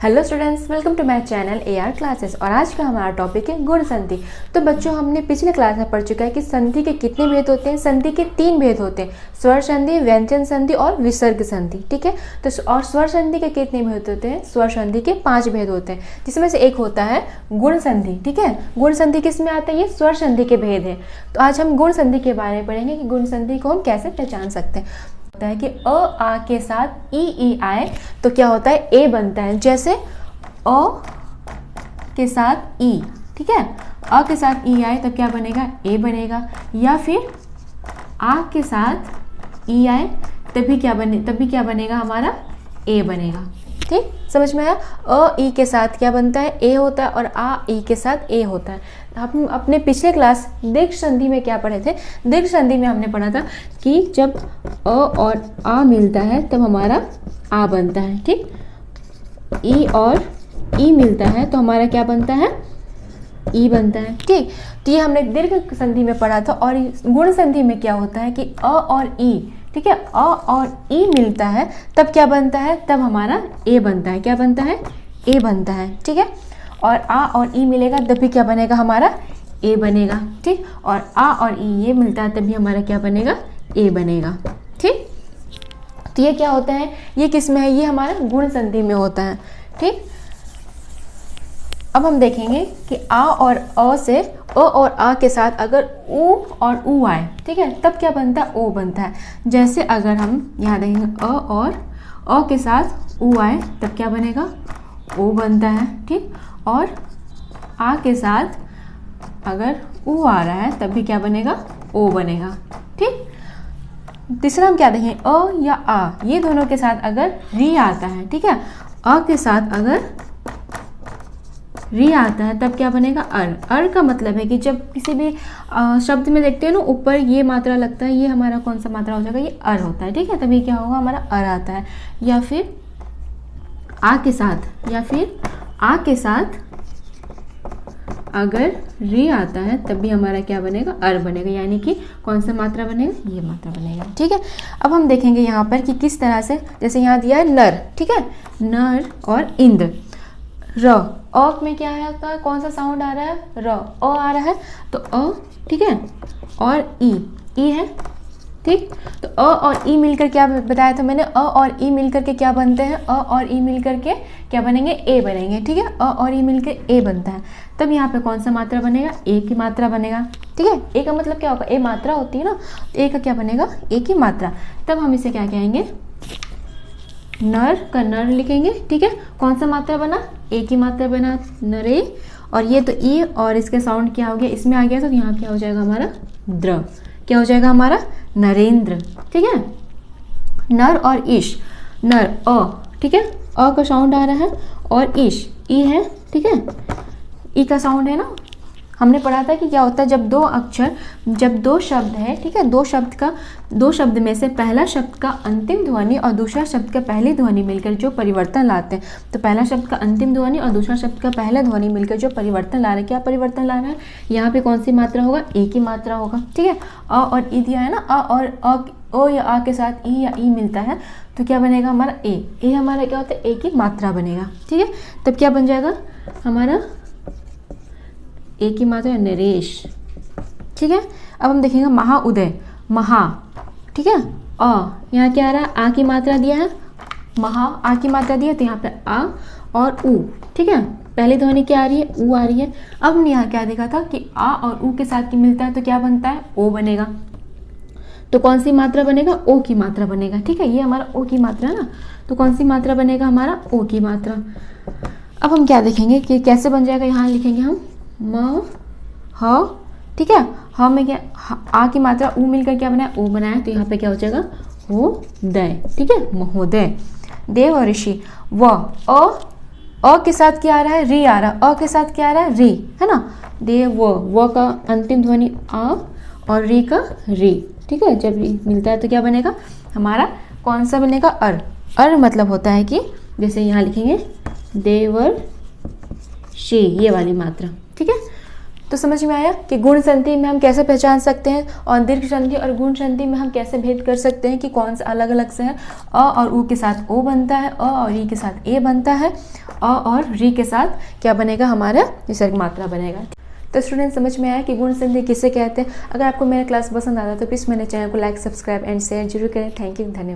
Hello students, welcome to my channel AR classes. और आज का हमारा टॉपिक है गुण संधि। तो बच्चों, हमने पिछले क्लास में पढ़ चुका है कि संधि के कितने भेद होते हैं। संधि के 3 भेद होते हैं, स्वर संधि, व्यंजन संधि और विसर्ग संधि। ठीक है, तो और स्वर संधि के कितने भेद होते हैं? स्वर संधि के 5 भेद होते हैं, जिसमें से एक होता है गुण संधि। ठीक है, गुण संधि किस में आता है? ये स्वर संधि के भेद है। तो आज हम गुण संधि के बारे में पढ़ेंगे कि गुण संधि को हम कैसे पहचान सकते हैं। होता है कि अ आ के साथ ई आए तो क्या होता है? ए बनता है। जैसे अ के साथ ई, ठीक है, अ के साथ ई आए तब क्या बनेगा? ए बनेगा। या फिर आ के साथ ई आए तभी क्या बनेगा? हमारा ए बनेगा। ठीक, समझ में आया? अ ई के साथ क्या बनता है? ए होता है, और आ ई के साथ ए होता है। हम अपने पिछले क्लास दीर्घ संधि में क्या पढ़े थे? दीर्घ संधि में हमने पढ़ा था कि जब अ और आ मिलता है तब हमारा आ बनता है। ठीक, ई और ई मिलता है तो हमारा क्या बनता है? ई बनता है। ठीक, तो ये हमने दीर्घ संधि में पढ़ा था। और गुण संधि में क्या होता है कि अ और ई, ठीक है, अ और ई मिलता है तब क्या बनता है? तब हमारा ए बनता है। क्या बनता है? ए बनता है। ठीक है, और आ और ई मिलेगा तभी क्या बनेगा? हमारा ए बनेगा। ठीक, और आ और ई ये मिलता है तभी हमारा क्या बनेगा? ए बनेगा। ठीक, तो ये क्या होता है? ये किस में है? ये हमारा गुण संधि में होता है। ठीक, अब हम देखेंगे कि आ और अ से अ और आ के साथ अगर उ और ऊ आए, ठीक है, तब क्या बनता है? ओ बनता है। जैसे अगर हम यहाँ देखेंगे अ और अ के साथ ऊ आए तब क्या बनेगा? ओ बनता है। ठीक, और आ के साथ अगर ऊ आ रहा है तब भी क्या बनेगा? ओ बनेगा। ठीक, तीसरा हम क्या देखें? अ या आ, ये दोनों के साथ अगर री आता है, ठीक है, अ के साथ अगर री आता है तब क्या बनेगा? अर। अर का मतलब है कि जब किसी भी शब्द में देखते हैं ना ऊपर ये मात्रा लगता है, ये हमारा कौन सा मात्रा हो जाएगा? ये अर होता है। ठीक है, तभी क्या होगा? हमारा अर आता है। या फिर आ के साथ अगर री आता है तब भी हमारा क्या बनेगा? अर बनेगा। यानी कि कौन सा मात्रा बनेगा? ये मात्रा बनेगा। ठीक है, अब हम देखेंगे यहाँ पर कि किस तरह से, जैसे यहाँ दिया है नर, ठीक है, नर और इंद्र। र, अ में क्या है? कौन सा साउंड आ रहा है? र, अ आ रहा है तो अ, ठीक है, और ई है। ठीक, तो अ और ई मिलकर क्या बताया था मैंने? अ और ई मिलकर के क्या बनते हैं? अ और ई मिलकर के क्या बनेंगे? ए बनेंगे। ठीक है, अ और ई मिलकर ए बनता है। तब यहाँ पे कौन सा मात्रा बनेगा? ए की मात्रा बनेगा। ठीक है, ए का मतलब क्या होगा? ए मात्रा होती है ना, तो ए का क्या बनेगा? ए की मात्रा। तब हम इसे क्या कहेंगे? नर का नर लिखेंगे। ठीक है, कौन सा मात्रा बना? ए की मात्रा बना, नरे। और ये तो ई और इसके साउंड क्या हो गया? इसमें आ गया तो यहाँ क्या हो जाएगा? हमारा द्र। क्या हो जाएगा? हमारा नरेंद्र। ठीक है, नर और ईश। नर अ, ठीक है, अ का साउंड आ रहा है, और ईश ई है। ठीक है, ई का साउंड है ना। हमने पढ़ा था कि क्या होता है जब दो शब्द है, ठीक है, दो शब्द में से पहला शब्द का अंतिम ध्वनि और दूसरा शब्द का पहली ध्वनि मिलकर जो परिवर्तन लाते हैं। तो पहला शब्द का अंतिम ध्वनि और दूसरा शब्द का पहला ध्वनि मिलकर जो परिवर्तन ला रहे हैं, क्या परिवर्तन ला रहा है? यहाँ पे कौन सी मात्रा होगा? ए की मात्रा होगा। ठीक है, अ और ई दिया है ना, अ और ओ या आ के साथ ई या ई मिलता है तो क्या बनेगा? हमारा ए हमारा क्या होता है? ए की मात्रा बनेगा। ठीक है, तब क्या बन जाएगा? हमारा ए की मात्रा नरेश। ठीक है, अब हम देखेंगे महाउदय। महा, ठीक है, अ, यहाँ क्या आ रहा है? आ की मात्रा दिया है, महा आ की मात्रा दिया, तो यहाँ पे आ और उ। ठीक है, पहली ध्वनि क्या आ रही है? उ आ रही है। अब हमने यहाँ क्या देखा था कि आ और उ के साथ की मिलता है तो क्या बनता है? ओ बनेगा। तो कौन सी मात्रा बनेगा? ओ की मात्रा बनेगा। ठीक है, ये हमारा ओ की मात्रा है ना, तो कौन सी मात्रा बनेगा? हमारा ओ की मात्रा। अब हम क्या देखेंगे कि कैसे बन जाएगा? यहाँ लिखेंगे हम म ह, ठीक है, ह में क्या? आ की मात्रा उ मिलकर क्या बनाया? ओ बनाया, तो यहाँ पे क्या हो जाएगा? हो दय। ठीक है, महोदय। देव और ऋषि। व, अ के साथ क्या आ रहा है? री आ रहा है। अ के साथ क्या आ रहा है? री, है ना। देव, व का अंतिम ध्वनि आ और री का री। ठीक है, जब री मिलता है तो क्या बनेगा? हमारा कौन सा बनेगा? अर। अर मतलब होता है कि जैसे यहाँ लिखेंगे देवर शी, ये वाली मात्रा। ठीक है, तो समझ में आया कि गुण संधि में हम कैसे पहचान सकते हैं और दीर्घ संधि और गुण संधि में हम कैसे भेद कर सकते हैं कि कौन सा अलग अलग से है। अ और उ के साथ ओ बनता है, अ और ई के साथ ए बनता है, अ और री के साथ क्या बनेगा, हमारा विसर्ग मात्रा बनेगा। तो स्टूडेंट समझ में आया कि गुण संधि किसे कहते हैं। अगर आपको मेरा क्लास पसंद आता है तो प्लीज़ मेरे चैनल को लाइक, सब्सक्राइब एंड शेयर जरूर करें। थैंक यू, धन्यवाद।